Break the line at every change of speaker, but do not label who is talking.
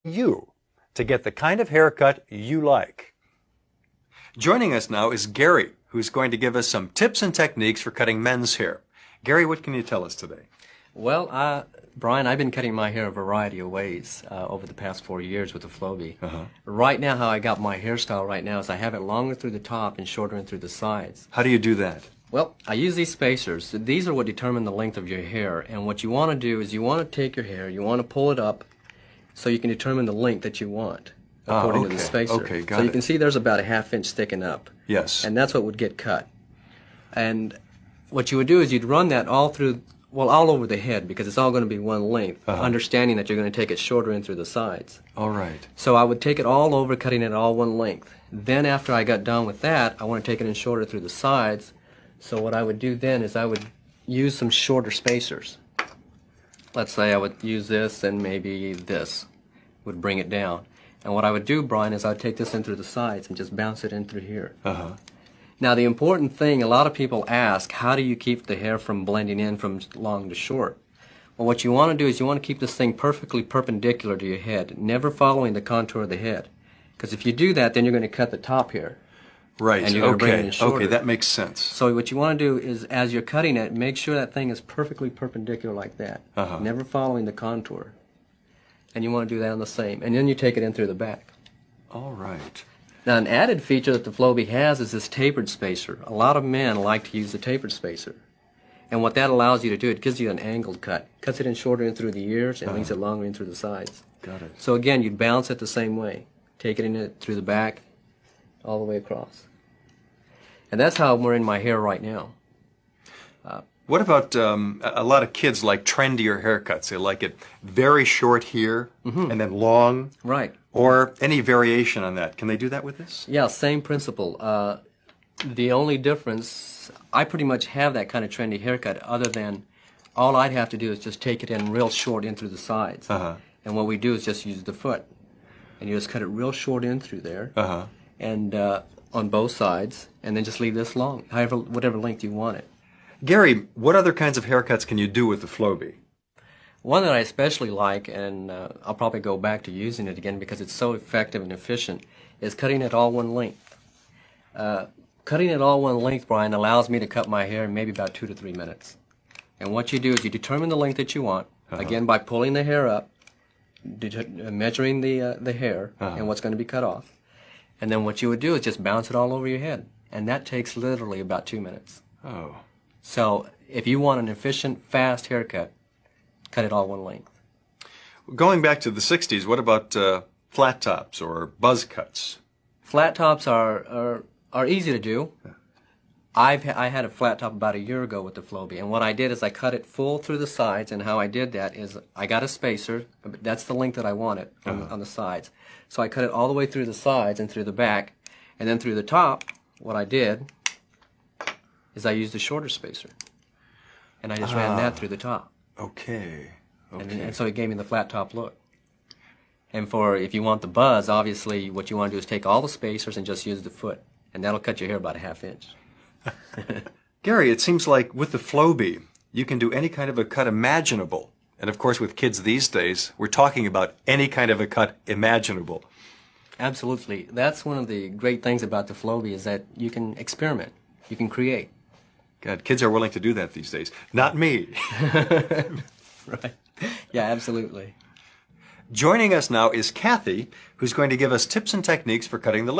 you to get the kind of haircut you like. Joining us now is Gary, who's going to give us some tips and techniques for cutting men's hair. Gary, what can you tell us today?
Well, Brian, I've been cutting my hair a variety of ways over the past 4 years with the Flowbee. Right now, how I got my hairstyle right now is I have it longer through the top and shorter in through the sides.
How do you do that?
Well, I use these spacers. These are what determine the length of your hair. And what you want to do is you want to take your hair, you want to pull it up so you can determine the length that you want according to the spacer.
Okay, got
so
it.
you can see there's about a ½ inch sticking up.
Yes.
And that's what would get cut. And what you would do is you'd run that all through, well, all over the head because it's all going to be one length, understanding that you're going to take it shorter in through the sides.
All right.
So I would take it all over, cutting it all one length. Then after I got done with that, I want to take it in shorter through the sides. So what I would do then is I would use some shorter spacers. Let's say I would use this and maybe this would bring it down. And what I would do, Brian, is I'd take this in through the sides and just bounce it in through here. Now the important thing, a lot of people ask, how do you keep the hair from blending in from long to short? Well, what you want to do is you want to keep this thing perfectly perpendicular to your head, never following the contour of the head. Because if you do that, then you're going to cut the top hair.
Right,
and you're going to bring it in shorter.
Okay, that makes sense.
So what you want to do is, as you're cutting it, make sure that thing is perfectly perpendicular like that, never following the contour. And you want to do that on the same. And then you take it in through the back.
All right.
Now, an added feature that the Flowbee has is this tapered spacer. A lot of men like to use the tapered spacer. And what that allows you to do, it gives you an angled cut. Cuts it in shorter in through the ears and leaves it longer in through the sides.
Got it.
So again, you'd balance it the same way. Take it in through the back, all the way across. And that's how we're in my hair right now.
What about a lot of kids like trendier haircuts? They like it very short here and then long.
Right.
Or any variation on that. Can they do that with this?
Yeah, same principle. The only difference, I pretty much have that kind of trendy haircut other than all I'd have to do is just take it in real short in through the sides. And what we do is just use the foot. And you just cut it real short in through there. And on both sides, and then just leave this long, however, whatever length you want it.
Gary, what other kinds of haircuts can you do with the Flowbee?
One that I especially like, and I'll probably go back to using it again because it's so effective and efficient, is cutting it all one length. Cutting it all one length, Brian, allows me to cut my hair in maybe about 2 to 3 minutes. And what you do is you determine the length that you want, again by pulling the hair up, measuring the hair and what's going to be cut off. And then what you would do is just bounce it all over your head. And that takes literally about 2 minutes.
Oh.
So if you want an efficient, fast haircut, cut it all one length.
Going back to the 60s, what about flat tops or buzz cuts?
Flat tops are easy to do. I had a flat top about a year ago with the Flowbee, and what I did is I cut it full through the sides, and how I did that is I got a spacer, that's the length that I wanted on the sides. So I cut it all the way through the sides and through the back, and then through the top, what I did is I used a shorter spacer, and I just ran that through the top.
Okay.
And so it gave me the flat top look. And if you want the buzz, obviously what you want to do is take all the spacers and just use the foot, and that'll cut your hair about a ½ inch.
Gary, it seems like with the Flowbee, you can do any kind of a cut imaginable. And of course, with kids these days, we're talking about any kind of a cut imaginable.
Absolutely. That's one of the great things about the Flowbee is that you can experiment. You can create.
God, kids are willing to do that these days. Not me.
Right. Yeah, absolutely.
Joining us now is Kathy, who's going to give us tips and techniques for cutting the